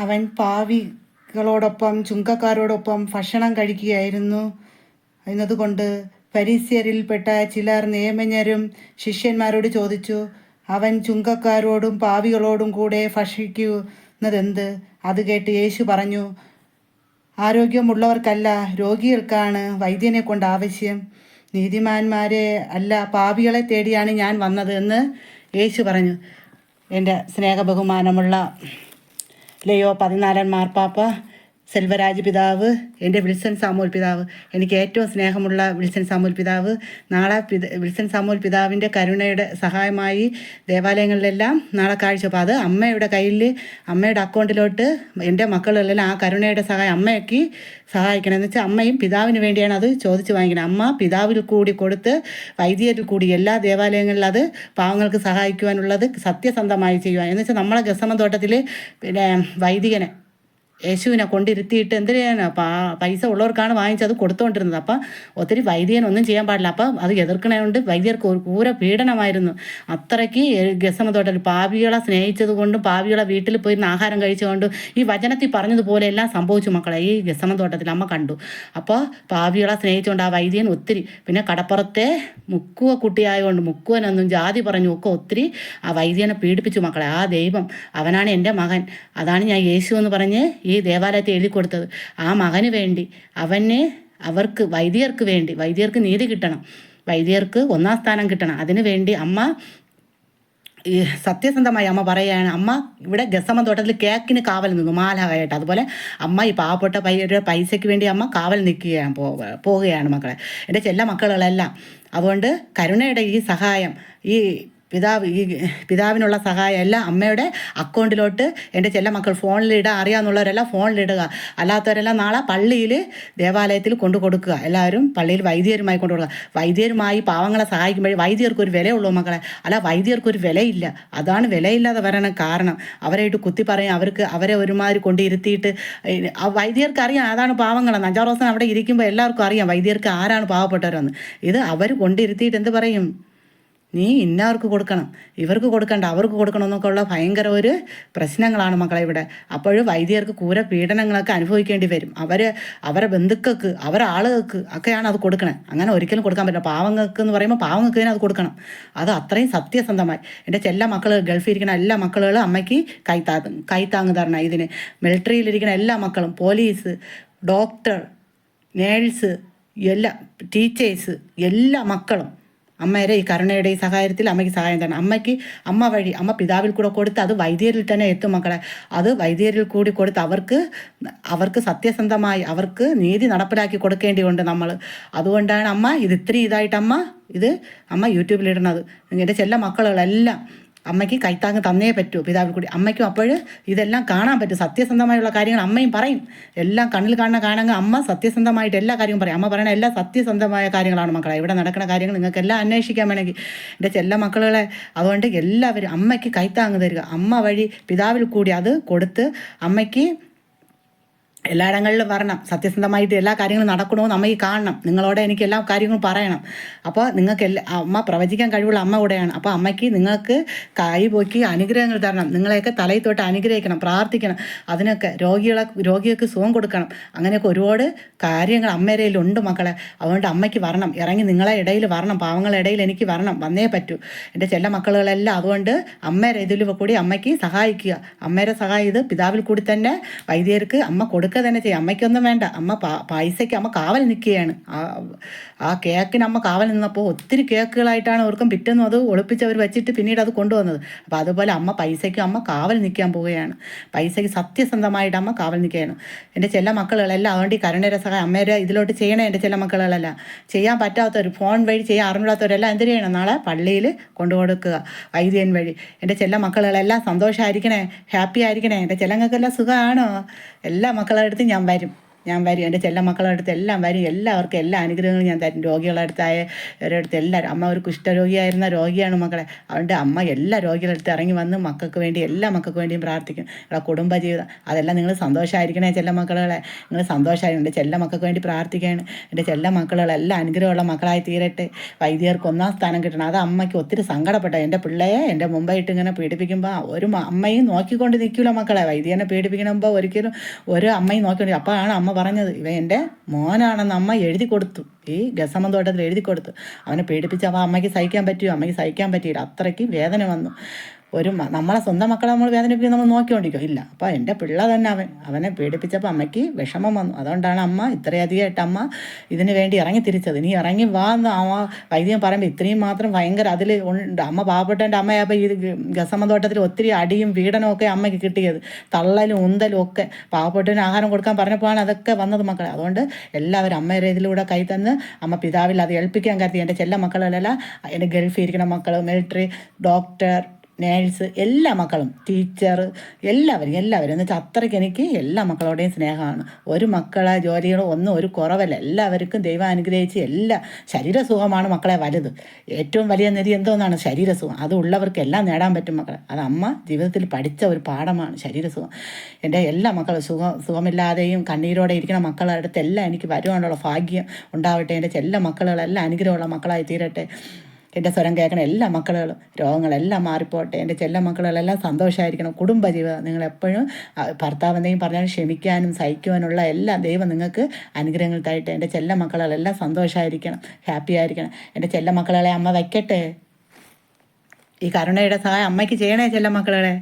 അവൻ പാവികളോടൊപ്പം ചുങ്കക്കാരോടൊപ്പം ഭക്ഷണം കഴിക്കുകയായിരുന്നു എന്നതുകൊണ്ട് ഫരീസ്യരിൽപ്പെട്ട ചിലർ നിയമജ്ഞരും ശിഷ്യന്മാരോട് ചോദിച്ചു, അവൻ ചുങ്കക്കാരോടും പാവികളോടും കൂടെ ഭക്ഷിക്കുന്നതെന്ത്? അത് കേട്ട് യേശു പറഞ്ഞു, ആരോഗ്യമുള്ളവർക്കല്ല, രോഗികൾക്കാണ് വൈദ്യനെ കൊണ്ട് ആവശ്യം. നീതിമാന്മാരെ അല്ല, പാപികളെ തേടിയാണ് ഞാൻ വന്നത് എന്ന് യേശു പറഞ്ഞു. എൻ്റെ സ്നേഹബഹുമാനമുള്ള ലയോ 14 മാർപ്പാപ്പ, സെൽവരാജ് പിതാവ്, എൻ്റെ വിൽസൺ സാമുവൽ പിതാവ്, എനിക്ക് ഏറ്റവും സ്നേഹമുള്ള വിൽസൺ സാമുവൽ പിതാവ്, നാളെ വിൽസൺ സാമുവൽ പിതാവിൻ്റെ കരുണയുടെ സഹായമായി ദേവാലയങ്ങളിലെല്ലാം നാളെ കാഴ്ചപ്പോൾ അത് അമ്മയുടെ കയ്യിൽ, അമ്മയുടെ അക്കൗണ്ടിലോട്ട് എൻ്റെ മക്കളെല്ലാം ആ കരുണയുടെ സഹായം അമ്മയ്ക്ക് സഹായിക്കണം. എന്ന് വെച്ചാൽ അമ്മയും പിതാവിന് വേണ്ടിയാണ് അത് ചോദിച്ച് വാങ്ങിക്കണം. അമ്മ പിതാവിൽ കൂടി കൊടുത്ത് വൈദികരിൽ കൂടി എല്ലാ ദേവാലയങ്ങളിലും അത് പാവങ്ങൾക്ക് സഹായിക്കുവാനുള്ളത് സത്യസന്ധമായി ചെയ്യുവാൻ. എന്ന് വെച്ചാൽ നമ്മളെ ഗസമൻ തോട്ടത്തിൽ പിന്നെ വൈദികനെ യേശുവിനെ കൊണ്ടിരുത്തിയിട്ട് എന്ത് ചെയ്യാനാണ്, പൈസ ഉള്ളവർക്കാണ് വാങ്ങിച്ചത് കൊടുത്തുകൊണ്ടിരുന്നത്. അപ്പം ഒത്തിരി വൈദ്യനൊന്നും ചെയ്യാൻ പാടില്ല. അപ്പം അത് എതിർക്കണതുകൊണ്ട് വൈദ്യർക്ക് ഒരു പൂര പീഡനമായിരുന്നു. അത്രയ്ക്ക് ഗസമത്തോട്ടത്തിൽ പാപികളെ സ്നേഹിച്ചത് കൊണ്ടും പാപികളെ വീട്ടിൽ പോയിരുന്ന ആഹാരം കഴിച്ചുകൊണ്ടും ഈ വചനത്തിൽ പറഞ്ഞതുപോലെ എല്ലാം സംഭവിച്ചു മക്കളെ ഈ ഗസമത്തോട്ടത്തിൽ അമ്മ കണ്ടു. അപ്പോൾ പാപികളെ സ്നേഹിച്ചുകൊണ്ട് ആ വൈദ്യൻ ഒത്തിരി, പിന്നെ കടപ്പുറത്തെ മുക്കുവ കുട്ടിയായതുകൊണ്ട് മുക്കുവനൊന്നും ജാതി പറഞ്ഞു ഒക്കെ ഒത്തിരി ആ വൈദ്യനെ പീഡിപ്പിച്ചു മക്കളെ. ആ ദൈവം അവനാണ് എൻ്റെ മകൻ, അതാണ് ഞാൻ യേശു എന്ന് പറഞ്ഞ് ഈ ദേവാലയത്തെ എഴുതി കൊടുത്തത്. ആ മകന് വേണ്ടി അവർക്ക് വൈദികർക്ക് വേണ്ടി, വൈദികർക്ക് നീതി കിട്ടണം, വൈദികർക്ക് 1ാം സ്ഥാനം കിട്ടണം. അതിനു വേണ്ടി അമ്മ ഈ സത്യസന്ധമായി അമ്മ പറയുകയാണ്. അമ്മ ഇവിടെ ഗസമൻ തോട്ടത്തിൽ കേക്കിന് കാവൽ നിന്നു മാലായിട്ട്. അതുപോലെ അമ്മ ഈ പാവപ്പെട്ട പൈസയ്ക്ക് വേണ്ടി അമ്മ കാവൽ നിൽക്കുകയാണ് പോവുകയാണ് മക്കളെ, എൻ്റെ ചെല്ല മക്കളെല്ലാം. അതുകൊണ്ട് കരുണയുടെ ഈ സഹായം, ഈ പിതാവിനുള്ള സഹായം എല്ലാം അമ്മയുടെ അക്കൗണ്ടിലോട്ട് എൻ്റെ ചെല്ല മക്കൾ ഫോണിലിടുക, അറിയാമെന്നുള്ളവരെല്ലാം ഫോണിലിടുക, അല്ലാത്തവരെല്ലാം നാളെ പള്ളിയിൽ ദേവാലയത്തിൽ കൊണ്ടു കൊടുക്കുക. എല്ലാവരും പള്ളിയിൽ വൈദ്യരുമായി കൊണ്ടു കൊടുക്കുക. വൈദ്യരുമായി പാവങ്ങളെ സഹായിക്കുമ്പോൾ വൈദ്യർക്കൊരു വിലയുള്ളൂ മക്കളെ, അല്ല വൈദ്യർക്കൊരു വിലയില്ല. അതാണ് വിലയില്ലാതെ വരാൻ കാരണം. അവരായിട്ട് കുത്തി പറയും, അവരെ ഒരുമാതിരി കൊണ്ടിരുത്തിയിട്ട് വൈദ്യർക്ക് അറിയാം അതാണ് പാവങ്ങളെന്ന്. 5-6 ദിവസം അവിടെ ഇരിക്കുമ്പോൾ എല്ലാവർക്കും അറിയാം വൈദ്യർക്ക് ആരാണ് പാവപ്പെട്ടവരെന്ന്. ഇത് അവർ കൊണ്ടിരുത്തിയിട്ട് എന്ത് പറയും, നീ ഇന്നവർക്ക് കൊടുക്കണം, ഇവർക്ക് കൊടുക്കണ്ട, അവർക്ക് കൊടുക്കണം എന്നൊക്കെ ഉള്ള ഭയങ്കര ഒരു പ്രശ്നങ്ങളാണ് മക്കളെ ഇവിടെ. അപ്പോഴും വൈദ്യർക്ക് കൂര പീഡനങ്ങളൊക്കെ അനുഭവിക്കേണ്ടി വരും. അവരെ ബന്ധുക്കൾക്ക്, അവരെ ആളുകൾക്ക് ഒക്കെയാണ് അത് കൊടുക്കണേ. അങ്ങനെ ഒരിക്കലും കൊടുക്കാൻ പറ്റില്ല. പാവങ്ങൾക്ക് എന്ന് പറയുമ്പോൾ പാവങ്ങൾക്ക് തന്നെ അത് കൊടുക്കണം. അത് അത്രയും സത്യസന്ധമായി. എൻ്റെ ചെല്ല മക്കൾ, ഗൾഫിലിരിക്കുന്ന എല്ലാ മക്കളും അമ്മയ്ക്ക് കൈത്താങ്ങ് തരണം. ഇതിന് മിലിറ്ററിയിലിരിക്കുന്ന എല്ലാ മക്കളും, പോലീസ്, ഡോക്ടർ, നേഴ്സ്, എല്ലാ ടീച്ചേഴ്സ്, എല്ലാ മക്കളും അമ്മയുടെ ഈ കരുണയുടെ ഈ സഹായത്തിൽ അമ്മയ്ക്ക് സഹായം തരണം. അമ്മ വഴി അമ്മ പിതാവിൽ കൂടെ കൊടുത്ത് അത് വൈദ്യരിൽ തന്നെ എത്തും മക്കളെ. അത് വൈദ്യരിൽ കൂടി കൊടുത്ത് അവർക്ക് സത്യസന്ധമായി അവർക്ക് നീതി നടപ്പിലാക്കി കൊടുക്കേണ്ടിയുണ്ട് നമ്മൾ. അതുകൊണ്ടാണ് അമ്മ ഇത് ഇത്രയും ഇതായിട്ട് അമ്മ യൂട്യൂബിലിടുന്നത്. എൻ്റെ ചെല്ല മക്കളുകളെല്ലാം അമ്മയ്ക്ക് കൈത്താങ്ങ് തന്നേ പറ്റൂ പിതാവിൽ കൂടി. അമ്മയ്ക്കും അപ്പോൾ ഇതെല്ലാം കാണാൻ പറ്റും. സത്യസന്ധമായുള്ള കാര്യങ്ങൾ അമ്മയും പറയും. എല്ലാം കണ്ണിൽ കാണണമെങ്കിൽ അമ്മ സത്യസന്ധമായിട്ട് എല്ലാ കാര്യവും പറയും. അമ്മ പറയണ എല്ലാം സത്യസന്ധമായ കാര്യങ്ങളാണ് മക്കളെ. ഇവിടെ നടക്കുന്ന കാര്യങ്ങൾ നിങ്ങൾക്ക് എല്ലാം അന്വേഷിക്കാൻ വേണമെങ്കിൽ എൻ്റെ ചെല്ല മക്കളെ. അതുകൊണ്ട് എല്ലാവരും അമ്മയ്ക്ക് കൈത്താങ്ങ് തരിക. അമ്മ വഴി പിതാവിൽ കൂടി അത് കൊടുത്ത് അമ്മയ്ക്ക് എല്ലായിടങ്ങളിലും വരണം. സത്യസന്ധമായിട്ട് എല്ലാ കാര്യങ്ങളും നടക്കണമെന്ന് അമ്മയ്ക്ക് കാണണം. നിങ്ങളോട് എനിക്ക് എല്ലാ കാര്യങ്ങളും പറയണം. അപ്പോൾ നിങ്ങൾക്ക് അമ്മ പ്രവചിക്കാൻ കഴിവുള്ള അമ്മ കൂടെയാണ്. അപ്പോൾ അമ്മയ്ക്ക് നിങ്ങൾക്ക് കൈ പോക്കി അനുഗ്രഹങ്ങൾ തരണം. നിങ്ങളെയൊക്കെ തലയിൽ തൊട്ട് അനുഗ്രഹിക്കണം, പ്രാർത്ഥിക്കണം. അതിനൊക്കെ രോഗികൾക്ക് സുഖം കൊടുക്കണം. അങ്ങനെയൊക്കെ ഒരുപാട് കാര്യങ്ങൾ അമ്മയുടെ ഉണ്ട് മക്കളെ. അതുകൊണ്ട് അമ്മയ്ക്ക് വരണം, ഇറങ്ങി നിങ്ങളെ ഇടയിൽ വരണം, പാവങ്ങളുടെ ഇടയിൽ എനിക്ക് വരണം, വന്നേ പറ്റൂ എൻ്റെ ചെല്ല മക്കളുകളെല്ലാം. അതുകൊണ്ട് അമ്മയുടെ ഇതിൽ കൂടി അമ്മയ്ക്ക് സഹായിക്കുക. അമ്മയുടെ സഹായം ഇത് പിതാവിൽ കൂടി തന്നെ വൈദ്യർക്ക് അമ്മ കൊടുക്കുക തന്നെ ചെയ്യും. അമ്മയ്ക്കൊന്നും വേണ്ട, അമ്മ പൈസയ്ക്ക് അമ്മ കാവൽ നിൽക്കുകയാണ്. ആ കേക്കിന് അമ്മ കാവൽ നിന്നപ്പോൾ ഒത്തിരി കേക്കുകളായിട്ടാണ് ഓർക്കും പിറ്റേന്നും അത് ഒളിപ്പിച്ചവർ വെച്ചിട്ട് പിന്നീട് അത് കൊണ്ടുവന്നത്. അപ്പോൾ അതുപോലെ അമ്മ പൈസയ്ക്ക് അമ്മ കാവൽ നിൽക്കാൻ പോവുകയാണ്. പൈസയ്ക്ക് സത്യസന്ധമായിട്ട് അമ്മ കാവൽ നിൽക്കുകയാണ്. എൻ്റെ ചെല്ല മക്കളുകളെല്ലാം അതുകൊണ്ട് ഈ കരുണയുടെ സഹായം അമ്മയുടെ ഇതിലോട്ട് ചെയ്യണേ. എൻ്റെ ചെല്ല മക്കളുകളെല്ലാം ചെയ്യാൻ പറ്റാത്തവർ, ഫോൺ വഴി ചെയ്യാൻ അറിഞ്ഞിടാത്തവരെല്ലാം എന്ത് ചെയ്യണം, നാളെ പള്ളിയിൽ കൊണ്ടുകൊടുക്കുക വൈദ്യൻ വഴി. എൻ്റെ ചെല്ല മക്കളുകളെല്ലാം സന്തോഷമായിരിക്കണേ, ഹാപ്പി ആയിരിക്കണേ. എൻ്റെ ചെല്ലങ്ങൾക്കെല്ലാം സുഖമാണോ? എല്ലാ മക്കളുടെ അടുത്ത് ഞാൻ വരും. ഞാൻ വരും. എൻ്റെ ചെല്ല മക്കളുടെ അടുത്ത് എല്ലാം വരും. എല്ലാവർക്കും എല്ലാ അനുഗ്രഹങ്ങളും ഞാൻ തരും. രോഗികളുടെ അടുത്തായവരുടെ അടുത്ത് എല്ലാവരും. അമ്മ ഒരു കുഷ്ഠരോഗിയായിരുന്ന രോഗിയാണ് മക്കളെ. അതുകൊണ്ട് അമ്മ എല്ലാ രോഗികളുടെ അടുത്ത് ഇറങ്ങി വന്ന് മക്കൾക്ക് വേണ്ടി എല്ലാ മക്കൾക്ക് വേണ്ടിയും പ്രാർത്ഥിക്കും. ഇവിടെ കുടുംബജീവിതം അതെല്ലാം നിങ്ങൾ സന്തോഷമായിരിക്കണേ ചെല്ല മക്കളെ. നിങ്ങൾ സന്തോഷമായിരിക്കും. എൻ്റെ ചെല്ല മക്കൾക്ക് വേണ്ടി പ്രാർത്ഥിക്കുകയാണ്. എൻ്റെ ചെല്ല മക്കളെല്ലാം അനുഗ്രഹമുള്ള മക്കളായി തീരട്ടെ. വൈദ്യർക്ക് 1-ാം സ്ഥാനം കിട്ടണം. അത് അമ്മയ്ക്ക് ഒത്തിരി സങ്കടപ്പെട്ട. എൻ്റെ പിള്ളയെ എൻ്റെ മുമ്പായിട്ട് ഇങ്ങനെ പീഡിപ്പിക്കുമ്പോൾ ഒരു അമ്മയും നോക്കിക്കൊണ്ട് നിൽക്കില്ല മക്കളെ. വൈദ്യനെ പീഡിപ്പിക്കുമ്പോൾ ഒരിക്കലും ഒരു അമ്മയും നോക്കിക്കൊണ്ട്. അപ്പോൾ ആണ് അമ്മ പറഞ്ഞത്, ഇവ എൻ്റെ മോനാണെന്ന് അമ്മ എഴുതി കൊടുത്തു. ഈ ഗസമൻ തോട്ടത്തിൽ എഴുതി കൊടുത്തു. അവനെ പീഡിപ്പിച്ച് അപ്പോൾ അമ്മയ്ക്ക് സഹിക്കാൻ പറ്റുമോ? അമ്മയ്ക്ക് സഹിക്കാൻ പറ്റിയില്ല. അത്രയ്ക്ക് വേദന വന്നു. നമ്മളെ സ്വന്തം മക്കളെ നമ്മൾ വേദനിപ്പിക്കും, നമ്മൾ നോക്കിക്കൊണ്ടിരിക്കും ഇല്ല. അപ്പോൾ എൻ്റെ പിള്ള തന്നെ അവനെ പീഡിപ്പിച്ചപ്പോൾ അമ്മയ്ക്ക് വിഷമം വന്നു. അതുകൊണ്ടാണ് അമ്മ ഇത്രയധികമായിട്ട് അമ്മ ഇതിന് വേണ്ടി ഇറങ്ങി തിരിച്ചത്. ഇനി ഇറങ്ങി വാ എന്ന് അമ്മ വൈദ്യം പറയുമ്പോൾ ഇത്രയും മാത്രം ഭയങ്കര അതിൽ ഉണ്ട്. അമ്മ പാവപ്പെട്ടവൻ്റെ അമ്മയപ്പോൾ ഈ ഗസമൻ തോട്ടത്തിൽ ഒത്തിരി അടിയും പീഡനവും ഒക്കെ അമ്മയ്ക്ക് കിട്ടിയത്. തള്ളലും ഉന്തലും ഒക്കെ. പാവപ്പെട്ടവന് ആഹാരം കൊടുക്കാൻ പറഞ്ഞപ്പോഴാണ് അതൊക്കെ വന്നത് മക്കളെ. അതുകൊണ്ട് എല്ലാവരും അമ്മയുടെ ഇതിലൂടെ കൈ തന്ന് അമ്മ പിതാവിൽ അത് ഏൽപ്പിക്കാൻ കരുതി. എൻ്റെ ചെല്ല മക്കളല്ല, എൻ്റെ ഗൾഫിൽ ഇരിക്കുന്ന മക്കൾ, മിലിറ്ററി, ഡോക്ടർ, നേഴ്സ്, എല്ലാ മക്കളും, ടീച്ചർ, എല്ലാവരും എന്ന് വെച്ചാൽ അത്രയ്ക്ക് എനിക്ക് എല്ലാ മക്കളോടെയും സ്നേഹമാണ്. ഒരു മക്കളെ ജോലികളോ ഒന്നും ഒരു കുറവല്ല. എല്ലാവർക്കും ദൈവം അനുഗ്രഹിച്ച് എല്ലാ ശരീരസുഖമാണ് മക്കളെ വലുത്. ഏറ്റവും വലിയ നിധി എന്തോന്നാണ്? ശരീരസുഖം. അത് ഉള്ളവർക്ക് എല്ലാം നേടാൻ പറ്റും മക്കളെ. അത് അമ്മ ജീവിതത്തിൽ പഠിച്ച ഒരു പാഠമാണ് ശരീരസുഖം. എൻ്റെ എല്ലാ മക്കളും സുഖമില്ലാതെയും കണ്ണീരോടെ ഇരിക്കുന്ന മക്കളുടെ അടുത്ത് എല്ലാം എനിക്ക് വരുവാനുള്ള ഭാഗ്യം ഉണ്ടാവട്ടെ. എൻ്റെ എല്ലാ മക്കളെല്ലാം അനുഗ്രഹമുള്ള മക്കളായി തീരട്ടെ. എൻ്റെ സ്വരം കേൾക്കണം എല്ലാ മക്കളും. രോഗങ്ങളെല്ലാം മാറിപ്പോട്ടെ. എൻ്റെ ചെല്ല മക്കളെല്ലാം സന്തോഷമായിരിക്കണം. കുടുംബജീവിതം നിങ്ങളെപ്പോഴും ഭർത്താവ് എന്തെങ്കിലും പറഞ്ഞാലും ക്ഷമിക്കാനും സഹിക്കുവാനുള്ള എല്ലാ ദൈവം നിങ്ങൾക്ക് അനുഗ്രഹങ്ങൾ തരട്ടെ. എൻ്റെ ചെല്ല മക്കളെല്ലാം സന്തോഷമായിരിക്കണം, ഹാപ്പി ആയിരിക്കണം. എൻ്റെ ചെല്ല മക്കളെ അമ്മ വയ്ക്കട്ടെ. ഈ കരുണയുടെ സഹായം അമ്മയ്ക്ക് ചെയ്യണേ ചെല്ല മക്കളെ.